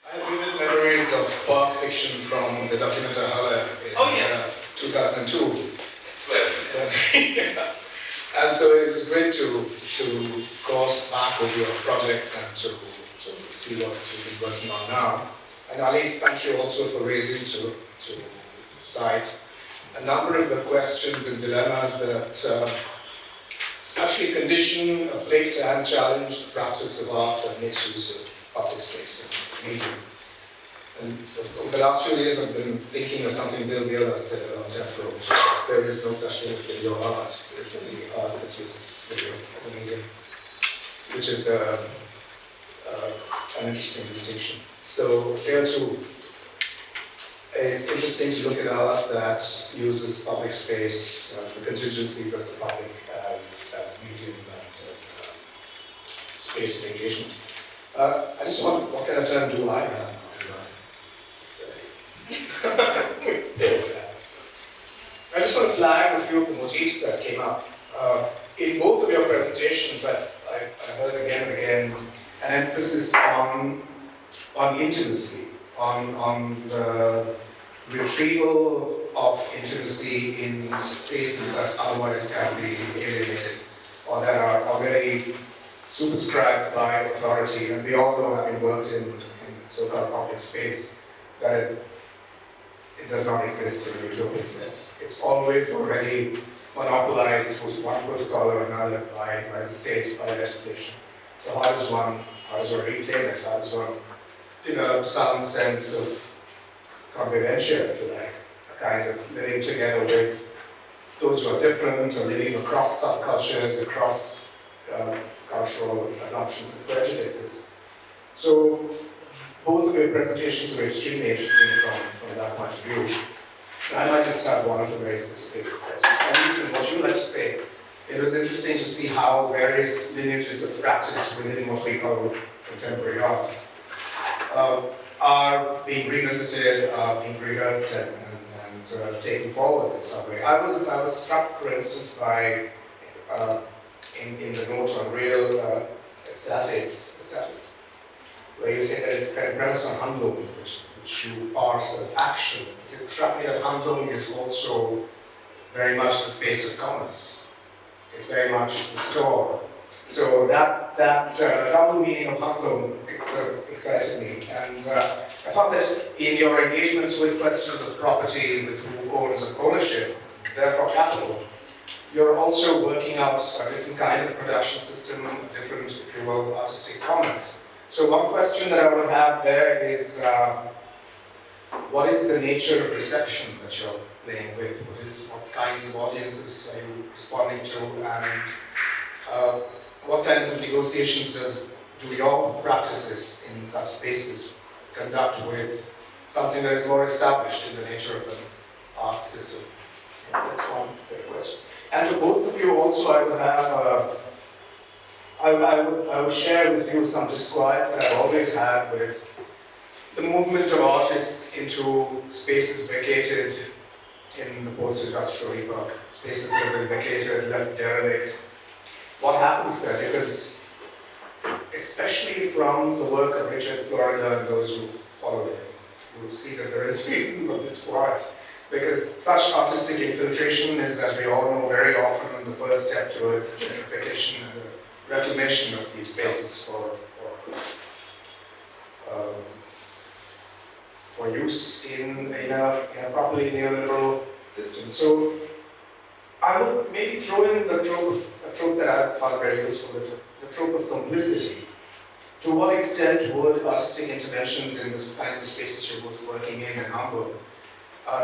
I have vivid memories of Park Fiction from the documenter Halle in 2002. Yeah. And so it was great to course back with your projects and to see what you've been working on now. And Alice, thank you also for raising to cite a number of the questions and dilemmas that actually condition, afflict, and challenge the practice of art that makes use of public spaces, medium. And over the last few days, I've been thinking of something Bill Viola said about tempo, which is there is no such thing as video art. There's only art that uses video as a medium, which is an interesting distinction. So here too, it's interesting to look at art that uses public space, the contingencies of the public as medium and as space of engagement. I just wonder, what kind of term do I have? I just want to flag a few of the motifs that came up. In both of your presentations, I've heard again and again an emphasis on intimacy, on the retrieval of intimacy in spaces that otherwise can be alienated or that are already superscribed by authority. And we all know, having worked in so-called public space, that it does not exist in a utopic sense. It's always already monopolized through one protocol or another by the state, by legislation. So how does one reclaim it? How does one develop some sense of convivencia, if you like, a kind of living together with those who are different, or living across subcultures, across cultural assumptions and prejudices. So both of your presentations were extremely interesting from that point of view. And I might just have one of the very specific questions. At least in what you like to say, it was interesting to see how various lineages of practice within what we call contemporary art are being revisited, being rehearsed, and taken forward in some way. I was struck, for instance, by in the note on real aesthetics, where you say that it's kind of premised on Handlung, which you parse as action. It struck me that Handlung is also very much the space of commerce. It's very much the store. So that double meaning of Handlung excited me. And I thought that in your engagements with questions of property, with who owns and ownership, therefore capital, you're also working out a different kind of production system, a different, if you will, artistic commons. So one question that I would have there is, what is the nature of reception that you're playing with? What kinds of audiences are you responding to? And what kinds of negotiations do your practices in such spaces conduct with something that is more established in the nature of an art system? That's one fair question. And to both of you also, I would have I would share with you some disquiets that I've always had with the movement of artists into spaces vacated in the post-industrial epoch, spaces that have been vacated, left derelict. What happens there? Because, especially from the work of Richard Florida and those who followed him, you see that there is reason for disquiet. Because such artistic infiltration is, as we all know, very often the first step towards gentrification and the reclamation of these spaces for use in a properly neoliberal system. So I would maybe throw in a trope that I found very useful, the trope of complicity. To what extent would artistic interventions in the kinds of spaces you're both working in Hamburg,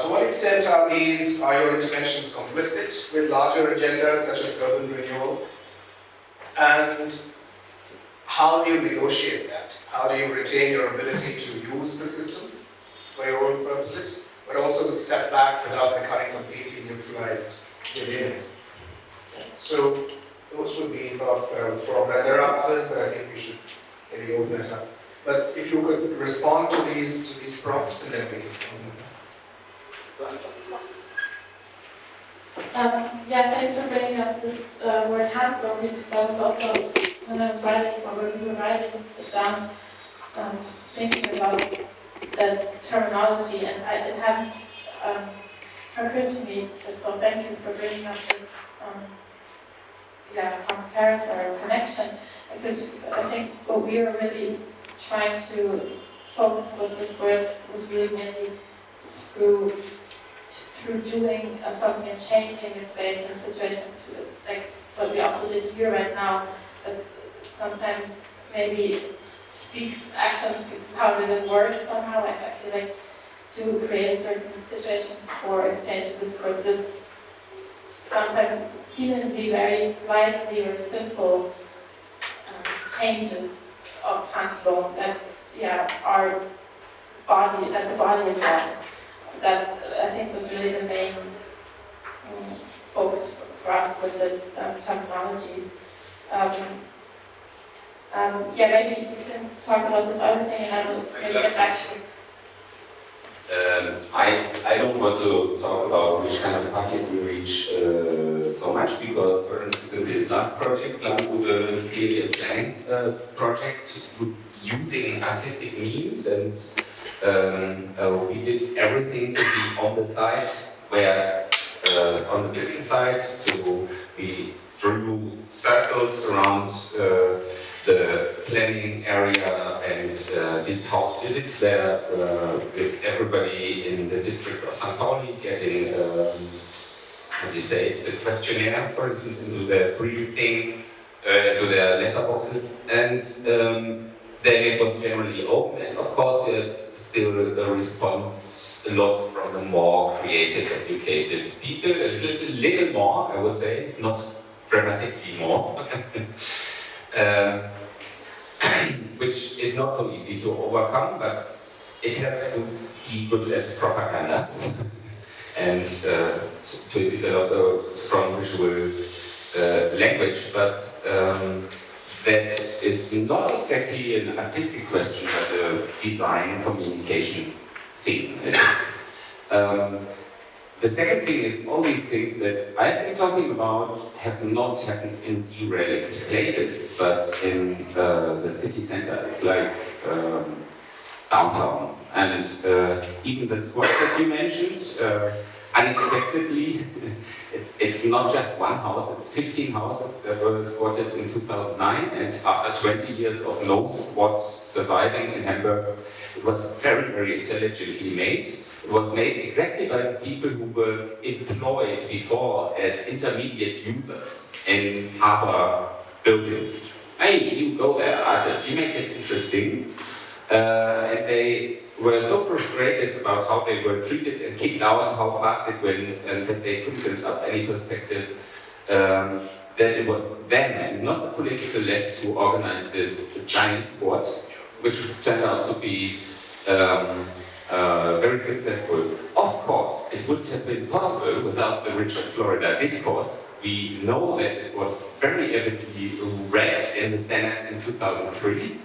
to what extent are your interventions complicit with larger agendas such as urban renewal? And how do you negotiate that? How do you retain your ability to use the system for your own purposes, but also to step back without becoming completely neutralized within it? So those would be thoughts that I would throw out. There are others, but I think we should maybe open it up. But if you could respond to these prompts, and then we can. Yeah, thanks for bringing up this word Handlung, because I was also, when I was writing, or when we were writing it down, thinking about this terminology, and it hadn't occurred to me. So thank you for bringing up this comparison or connection, because I think what we were really trying to focus was this word was really mainly through doing something and changing a space and situation, like what we also did here right now. Is sometimes maybe action speaks louder than words somehow. I feel like to create a certain situation for exchange of discourse, this sometimes seemingly very slightly or simple changes of handlung that our body, that the body involves. That I think was really the main focus for us with this terminology. Maybe you can talk about this other thing, and I will maybe get back to you. I don't want to talk about which kind of public we reach so much, because, for instance, in this last project, Lampude is clearly a planning project using artistic means, and we did everything to be on the site where, on the building site, we drew circles around the planning area and did house visits there with everybody in the district of St. Pauli, getting, the questionnaire, for instance, into the briefing, to their letterboxes, and then it was generally open, and of course still a response a lot from the more creative, educated people, a little more, I would say, not dramatically more. Which is not so easy to overcome, but it helps to be good at propaganda and to develop a strong visual language, but that is not exactly an artistic question, but a design communication thing. The second thing is, all these things that I've been talking about have not happened in derelict places, but in the city center. It's like downtown. And even the squat that you mentioned, unexpectedly, it's not just one house, it's 15 houses that were squatted in 2009, and after 20 years of no squat surviving in Hamburg, it was very, very intelligently made. It was made exactly by the people who were employed before as intermediate users in harbor buildings. Hey, you go there, artist, you make it interesting. And they were so frustrated about how they were treated and kicked out, how fast it went, and that they couldn't build up any perspective, that it was them and not the political left who organized this giant sport, which turned out to be very successful. Of course, it wouldn't have been possible without the Richard Florida discourse. We know that it was very evidently read in the Senate in 2003,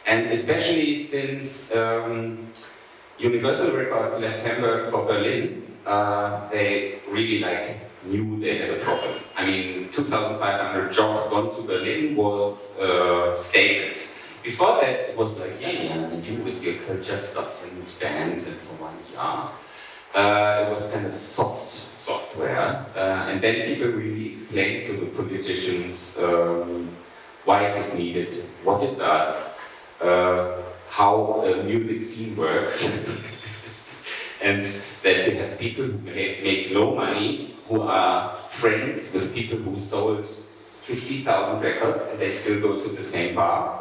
and especially since Universal Records left Hamburg for Berlin, they really knew they had a problem. I mean, 2,500 jobs gone to Berlin was stated. Before that, it was you with your culture stuff and bands and so on, it was kind of software. And then people really explained to the politicians why it is needed, what it does, how a music scene works, and that you have people who make no money, who are friends with people who sold 50,000 records, and they still go to the same bar.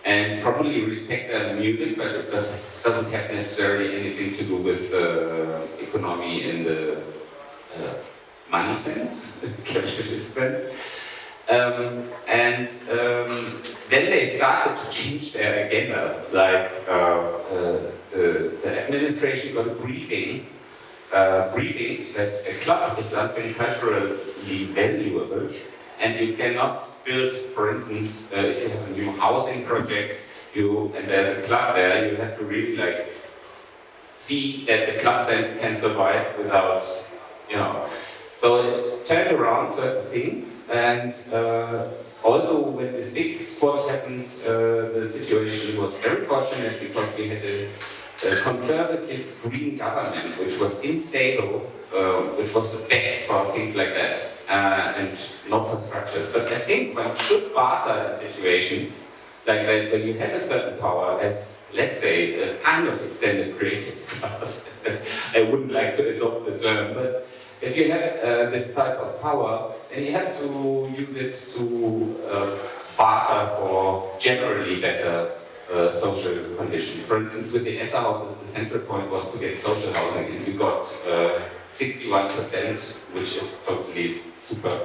And probably respect their music, but it doesn't have necessarily anything to do with economy in the money sense, capitalist sense. Then they started to change their agenda. The administration got a briefings that a club is something culturally valuable. And you cannot build, for instance, if you have a new housing project, and there's a club there, you have to really see that the club then can survive without, So it turned around certain things, and also when this big squat happened, the situation was very fortunate because we had a conservative green government which was unstable, which was the best for things like that, and not for structures. But I think one should barter in situations like that when you have a certain power as, let's say, a kind of extended creative class. I wouldn't like to adopt the term, but if you have this type of power, then you have to use it to barter for generally better social conditions. For instance, with the ESSA houses, the central point was to get social housing, and we got 61%, which is totally super.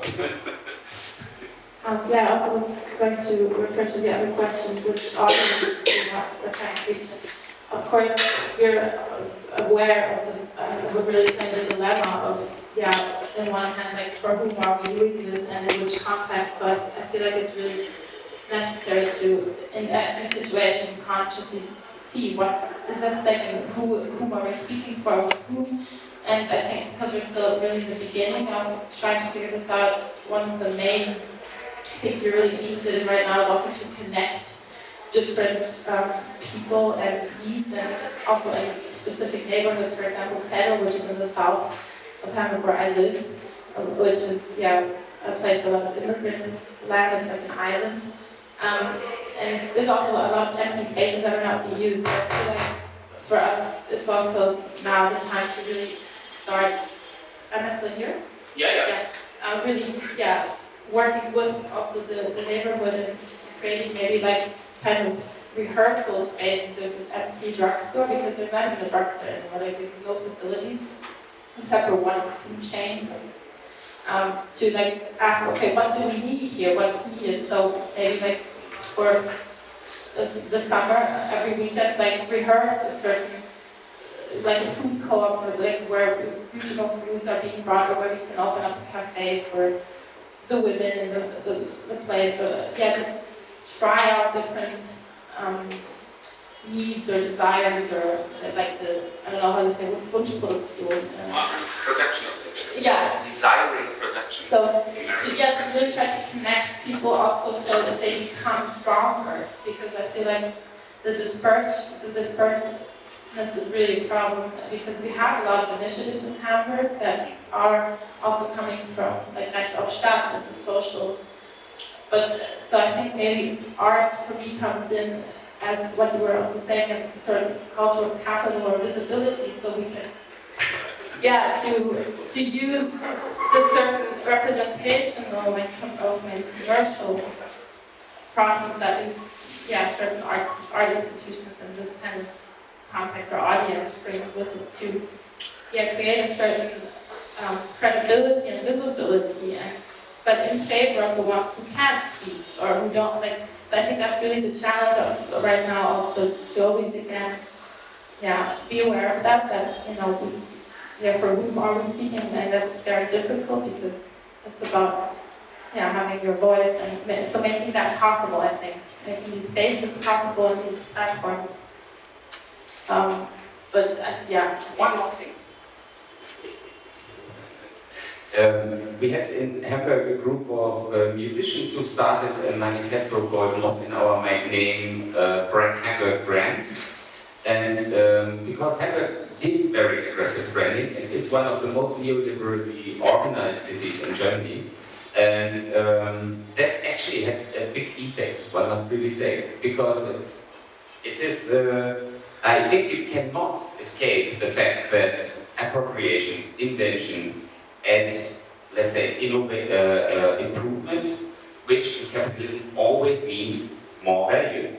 Yeah, I also was going to refer to the other question, which audience we're trying to reach. Of course, we're aware of this, we're really kind of the dilemma of, yeah, in one hand, like, for whom are we doing this and in which context, so I feel like it's really necessary to, in every situation, consciously see what is at stake and whom are we speaking for, whom. And I think because we're still really in the beginning of trying to figure this out, one of the main things we're really interested in right now is also to connect different people and needs, and also in specific neighborhoods. For example, Veddel, which is in the south of Hamburg where I live, which is, yeah, a place where a lot of immigrants land. It's like an island. And there's also a lot of empty spaces that are not being used. So I feel like for us, it's also now the time to really start. Am I still here? Yeah. Really, yeah, working with also the neighborhood and creating maybe like kind of rehearsal spaces. There's this empty drugstore because there's not even a drugstore anymore. Like there's no facilities except for one food chain. To like ask, okay, what do we need here? What's needed? So maybe like for the summer, every weekend, like rehearse a certain, like a food co-op, or like where regional foods are being brought, or where we can open up a cafe for the women in the place. Or yeah, just try out different needs or desires, or like the, I don't know how you say, Wunschproduktion. Production of it. Yeah. Desiring production. So, to really try to connect people also so that they become stronger, because I feel like the dispersedness is really a problem, because we have a lot of initiatives in Hamburg that are also coming from like Recht auf Stadt and the social. But so I think maybe art for me comes in as what you were also saying, a sort of cultural capital or visibility, so we can, yeah, to use the certain representational, like also maybe commercial process that is, yeah, certain art institutions in this kind of context or audience bring with it to, yeah, create a certain credibility and visibility, and but in favor of the ones who can't speak or who don't like. So I think that's really the challenge of right now, also to always again, yeah, be aware of that you know, for whom are we speaking, and that's very difficult because it's about, yeah, having your voice, and so making that possible. I think making these spaces possible and these platforms. But yeah, one more thing. We had in Hamburg a group of musicians who started a manifesto called Not in Our Name Hamburg Brand. And because Hamburg did very aggressive branding and is one of the most neoliberally organized cities in Germany, and that actually had a big effect, one must really say, because it is, I think you cannot escape the fact that appropriations, inventions, and let's say improvement, which in capitalism always means more value.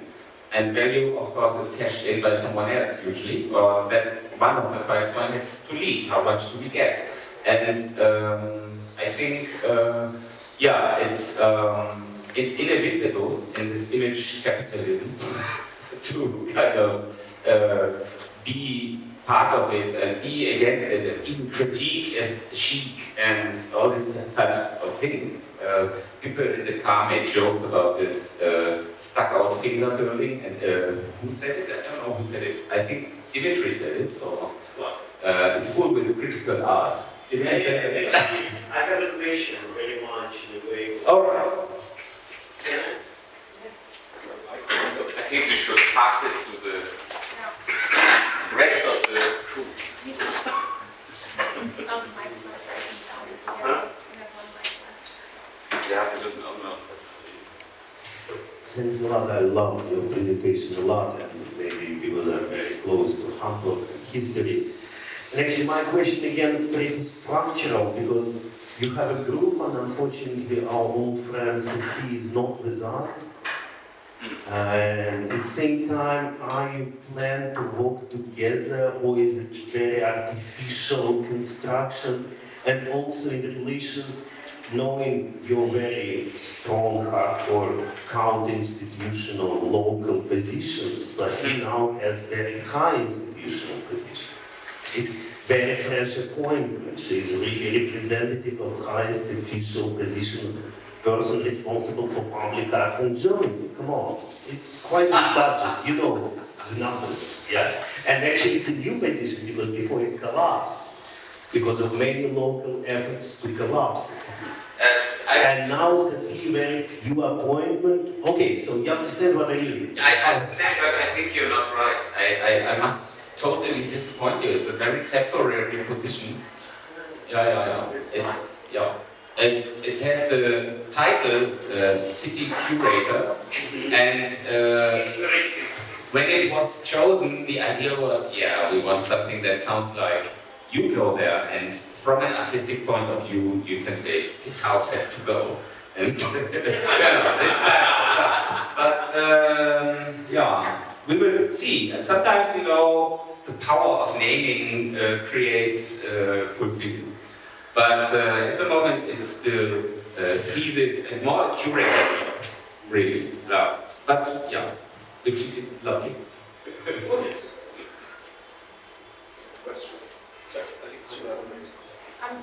And value, of course, is cashed in by someone else usually, or that's one of the fights one has to lead. How much do we get? And I think, yeah, it's inevitable in this image capitalism to kind of be part of it and be against it, and even critique as chic and all these types of things. People in the car made jokes about this stuck-out finger curling, and who said it? I don't know who said it. I think Dimitri said it, or it's full with critical art. I have a question very much in a way. All right. Can I think we should pass it to the rest of the crew. Ja, wir dürfen auch noch. Thanks a lot. I love your presentation a lot, and maybe because I'm very close to Hamburg history. And actually, my question again pretty structural because you have a group, and unfortunately, our old friend Sophie is not with us. And at the same time, are you plan to work together, or is it very artificial construction? And also in relation, knowing your very strong, hardcore counter-institutional local positions, but he now has very high institutional position. It's very fresh appointment. She is really representative of highest official position, person responsible for public art in Germany. Come on, it's quite a budget, you know the numbers. Yeah, and actually it's a new position because before it collapsed because of many local efforts to collapse. And now Sophie, very few appointment. Okay, so you understand what I mean? I understand, but I think you're not right. I must totally disappoint you. It's a very temporary position. It has the title City Curator, and when it was chosen, the idea was, yeah, we want something that sounds like you go there, and from an artistic point of view, you can say this house has to go, and this type of stuff. But we will see. And sometimes, you know, the power of naming creates fulfillment. But at the moment, it's still thesis and more curator, really. Yeah. But yeah, which is lovely. Questions?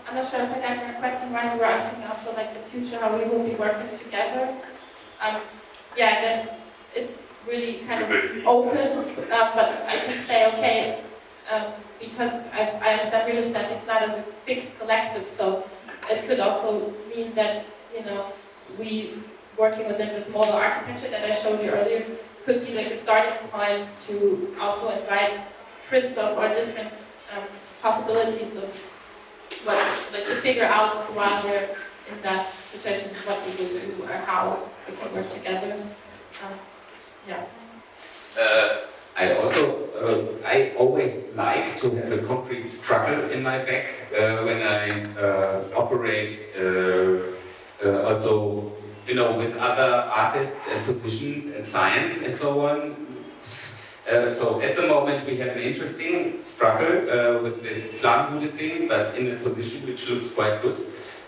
I'm not sure if I got your question right. You were asking also like the future, how we will be working together. I guess it's really kind of open, but I can say, okay, because I understand real aesthetics not as a fixed collective, so it could also mean that, you know, we working within this model architecture that I showed you earlier could be like a starting point to also invite Christoph or different possibilities of what, like to figure out while we're in that situation what we will do or how we can work together. I always like to have a concrete struggle in my back when I operate also, you know, with other artists and positions and science and so on. So at the moment we have an interesting struggle with this Planbude thing, but in a position which looks quite good.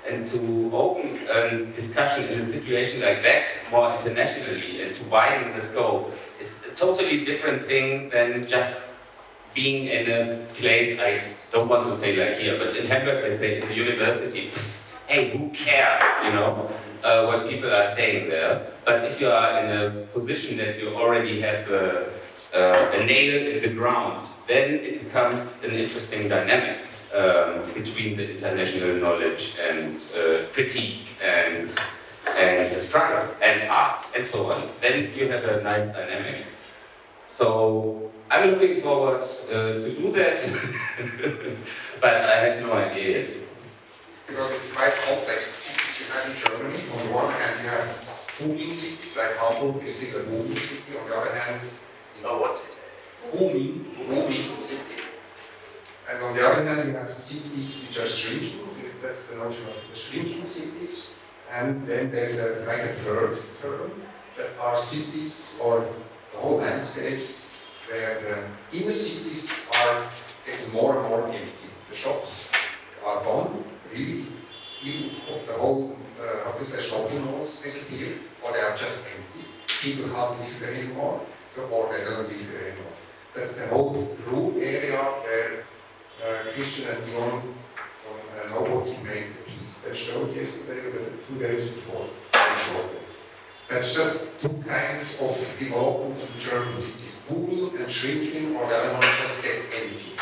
And to open a discussion in a situation like that more internationally and to widen the scope is a totally different thing than just being in a place, I don't want to say like here, but in Hamburg, let's say in the university. Hey, who cares, you know, what people are saying there. But if you are in a position that you already have a nail in the ground, then it becomes an interesting dynamic between the international knowledge and critique and struggle and art and so on. Then you have a nice dynamic. So I'm looking forward to do that, but I have no idea yet. Because it's quite complex, the cities you have in Germany. On the one hand, you have these booming cities, like Hamburg is still a booming city. On the other hand, what? Booming city. And on the other hand, you have cities which are shrinking. That's the notion of the shrinking cities. And then there's like a third term that are cities or the whole landscapes where the inner cities are getting more and more empty. The shops are gone, really. Even the whole shopping malls disappear, or they are just empty. People can't live there anymore, or they don't live there anymore. That's the whole room area where Christian and Dion from Nobody made the piece they showed yesterday, or 2 days before, very shortly. That's just two kinds of developments in German cities, booming and shrinking, or the other one just get empty.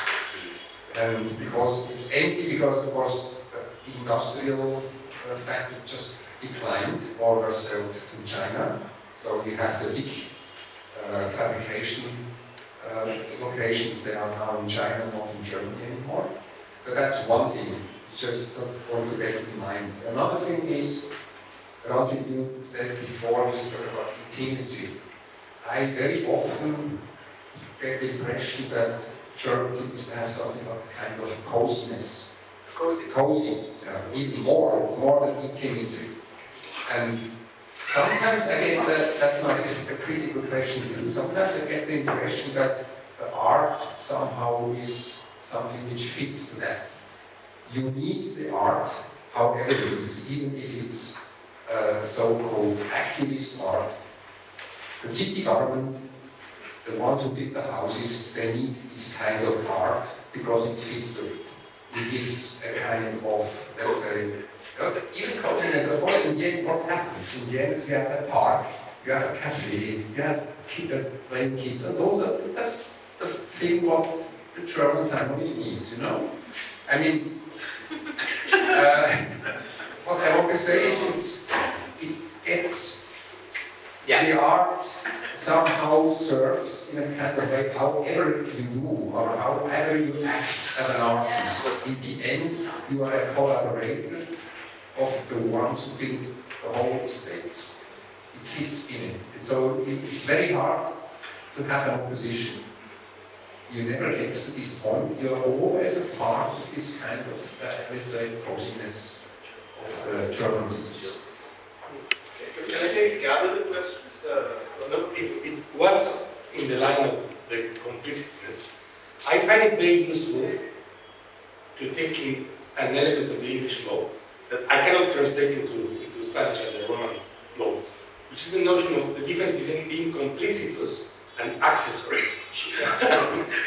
And because it's empty, because of course the industrial factory just declined or were sold to China. So we have the big fabrication locations. They are now in China, not in Germany anymore. So that's one thing. Just want to get in mind. Another thing is, Ranjit, you said before, you spoke about intimacy. I very often get the impression that German cities have something like a kind of coziness. Cozy, yeah, even more. It's more than intimacy. And sometimes I get that's not a critical question to you. Sometimes I get the impression that the art somehow is something which fits to that. You need the art, however it is, even if it's so-called activist art. The city government, the ones who build the houses, they need this kind of art because it fits to it. It gives a kind of, let's say, even coziness. Of course, in the end, what happens? In the end, you have a park, you have a cafe, you have playing kids, and that's the thing what the German families needs, you know? I mean, what I want to say is it gets, the art somehow serves in a kind of way, however you do or however you act as an artist. In the end, you are a collaborator of the ones who build the whole estates. It fits in it. So it's very hard to have an opposition. You never get to this point. You're always a part of this kind of, let's say, coziness of German cities. Just maybe gather the questions. It was in the line of the complicitness. I find it very useful to think in an element of the English law that I cannot translate into Spanish and the Roman law, which is the notion of the difference between being complicitous and accessory.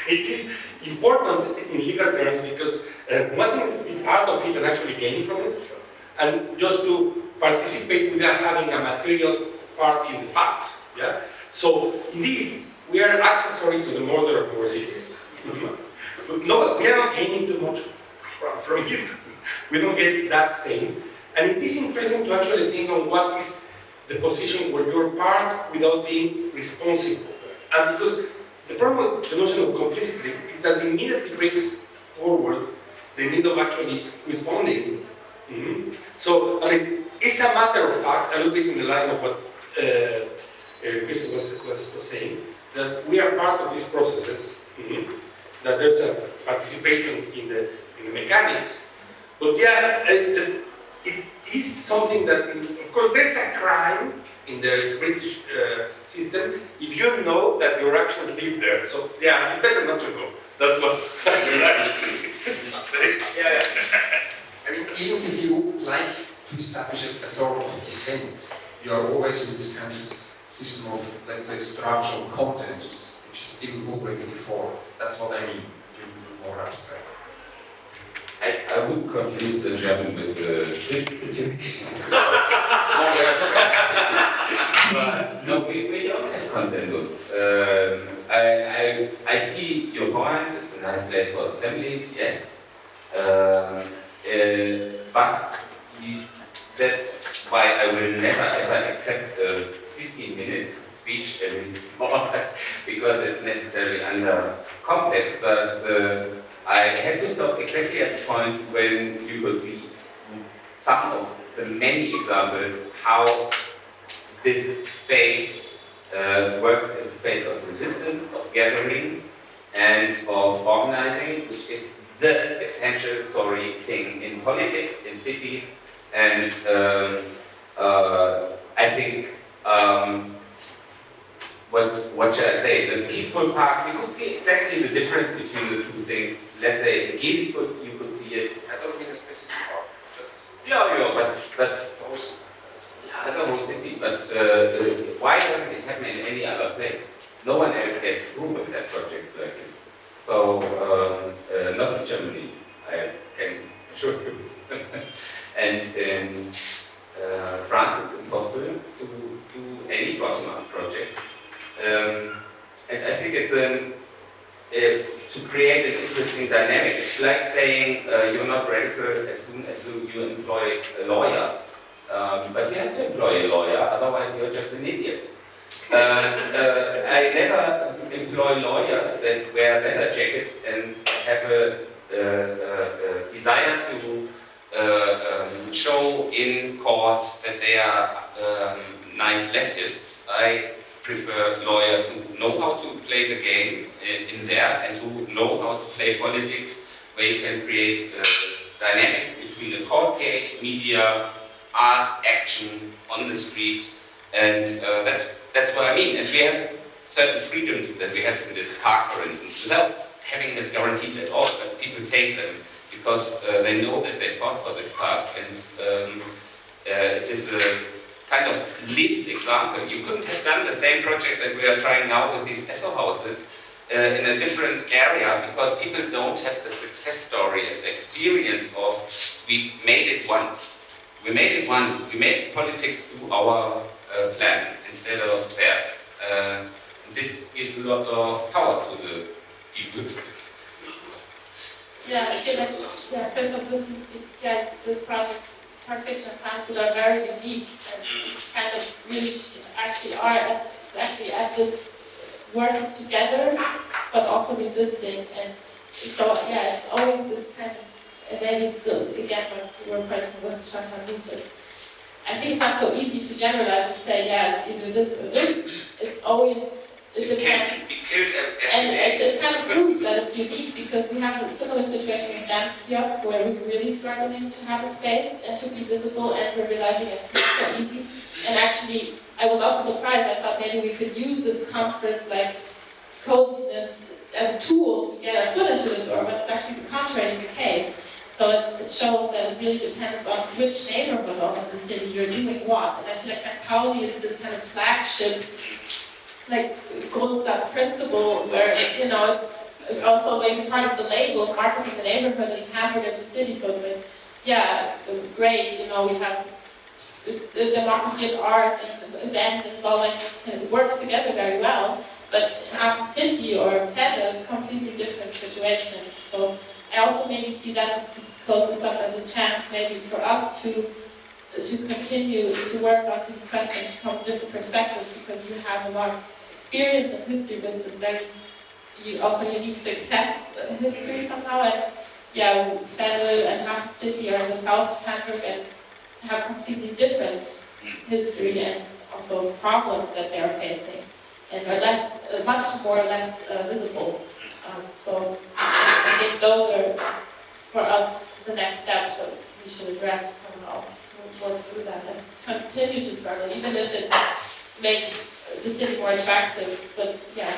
It is important in legal terms because one thing is to be part of it and actually gain from it, and just to participate without having a material part in the fact. Yeah? So, indeed, we are accessory to the murder of our cities. No, we are not gaining too much from it. We don't get that stain. And it is interesting to actually think on what is the position where you're part without being responsible. And because the problem with the notion of complicity is that it immediately brings forward the need of actually responding. So, I mean, it's a matter of fact, a little bit in the line of what Christoph was saying, that we are part of these processes, that there's a participation in the mechanics, but yeah, it is something that, of course, there's a crime in the British system if you know that your actions lead there. So yeah, it's better not to go. That's what I say. Yeah. I mean, even if you like to establish a sort of dissent, you are always in this kind of system of, let's say, structural consensus, which is still already before. That's what I mean, more abstract. I would confuse the German with the Swiss situation. But no, we don't have consensus. I see your point. It's a nice place for the families, yes. But that's why I will never ever accept a 15-minute speech anymore because it's necessarily under complex. But I had to stop exactly at the point when you could see some of the many examples how this space works as a space of resistance, of gathering, and of organizing, which is the essential thing in politics, in cities, and I think what should I say? The peaceful park, you could see exactly the difference between the two things. Let's say in Gezi, you could see it. I don't mean a specific park, just but the whole city. yeah, the whole city. But why doesn't it happen in any other place? No one else gets through with that project like this. So not in Germany, I can assure you. And in France, it's impossible to do any bottom-up project. And I think it's to create an interesting dynamic. It's like saying you're not radical as soon as you employ a lawyer. But you have to employ a lawyer, otherwise you're just an idiot. I never employ lawyers that wear leather jackets and have a desire to show in court that they are nice leftists. I prefer lawyers who know how to play the game in there and who know how to play politics, where you can create a dynamic between a court case, media, art, action on the street, and that's what I mean. And we have certain freedoms that we have in this park, for instance, without having them guaranteed at all, but people take them because they know that they fought for this park, and it is a kind of lived example. You couldn't have done the same project that we are trying now with these ESSO houses in a different area, because people don't have the success story and the experience of we made it once. We made it once. We made politics through our plan instead of theirs. This gives a lot of power to the people. Yeah, I feel like, yeah, Christoph, this project, Park Fiction and Frankfurt are very unique and kind of really actually are exactly at this working together, but also resisting. And so, yeah, it's always this kind of, and maybe still, again, what we were fighting with Shanghai music. I think it's not so easy to generalize and say, yeah, it's either this or this. It's always, it depends. And it kind of proves that it's unique, because we have a similar situation with Dance Kiosk, where we're really struggling to have a space and to be visible, and we're realizing it's not so easy. And actually, I was also surprised. I thought maybe we could use this comfort, like coziness, as a tool to get our foot into the door, but it's actually the contrary is the case. So it shows that it really depends on which neighborhood also in the city you're doing what. And I feel like St. Pauli is this kind of flagship, like Grundsatz principle, where, you know, it's also maybe part of the label of marketing the neighborhood in Hamburg as a city. So it's like, yeah, great, you know, we have the democracy of art and events, and it's all like, and it works together very well. But in Aachen City or Fedder, it's a completely different situation. So I also maybe see that, just to close this up, as a chance maybe for us to continue to work on these questions from different perspectives, because you have a lot of experience and history with this very also unique success history somehow. And yeah, Fedder and Aachen City are in the south of Hamburg and have completely different history and also problems that they are facing, and are much more or less visible. So I think those are, for us, the next steps that we should address somehow to work through that. Let's continue to struggle, even if it makes the city more attractive. But yeah,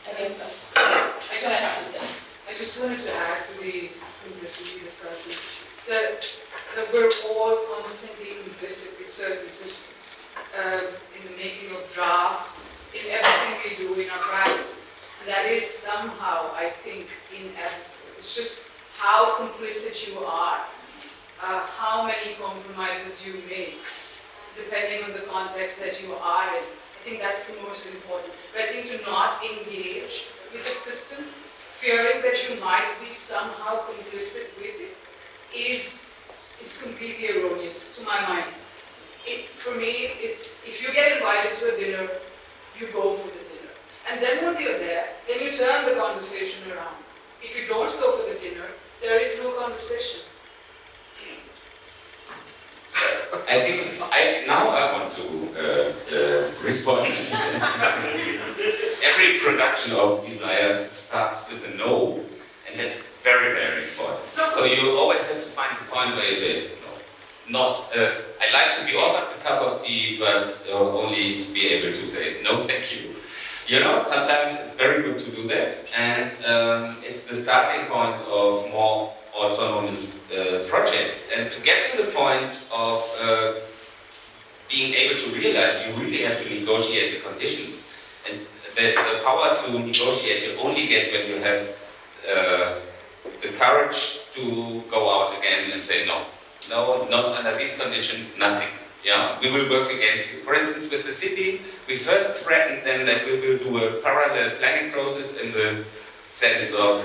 I guess that's what I have to say. I just wanted to add to the complicity discussion that we're all constantly complicit with certain systems in the making of draft, in everything we do in our practices. And that is somehow, I think, inevitable. It's just how complicit you are, how many compromises you make, depending on the context that you are in. I think that's the most important. But I think to not engage with the system, fearing that you might be somehow complicit with it, is completely erroneous, to my mind. For me, it's, if you get invited to a dinner, you go for the dinner. And then when you're there, then you turn the conversation around. If you don't go for the dinner, there is no conversation. I think I want to respond. Every production of desires starts with a no, and that's very, very important. So you always have to find the point where you say, no, not, I like to be offered a cup of tea, but only to be able to say, no, thank you. You know, sometimes it's very good to do that, and it's the starting point of more autonomous projects. And to get to the point of being able to realize you really have to negotiate the conditions. And the power to negotiate you only get when you have the courage to go out again and say no. No, not under these conditions, nothing. Yeah, we will work against you. For instance, with the city, we first threatened them that we will do a parallel planning process in the sense of,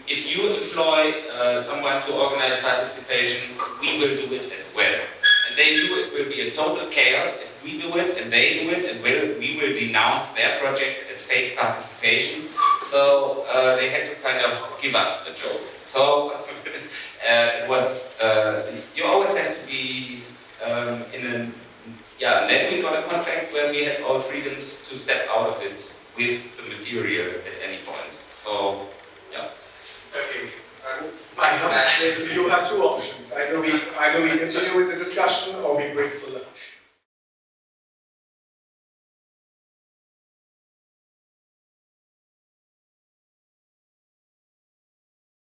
if you employ someone to organize participation, we will do it as well. And they knew it will be a total chaos if we do it and they do it, and we will denounce their project as fake participation. So they had to kind of give us the joke. So it was, you always have to be and then we got a contract where we had all freedoms to step out of it with the material at any point. So, yeah. Okay. You have two options. Either we continue with the discussion or we break for lunch.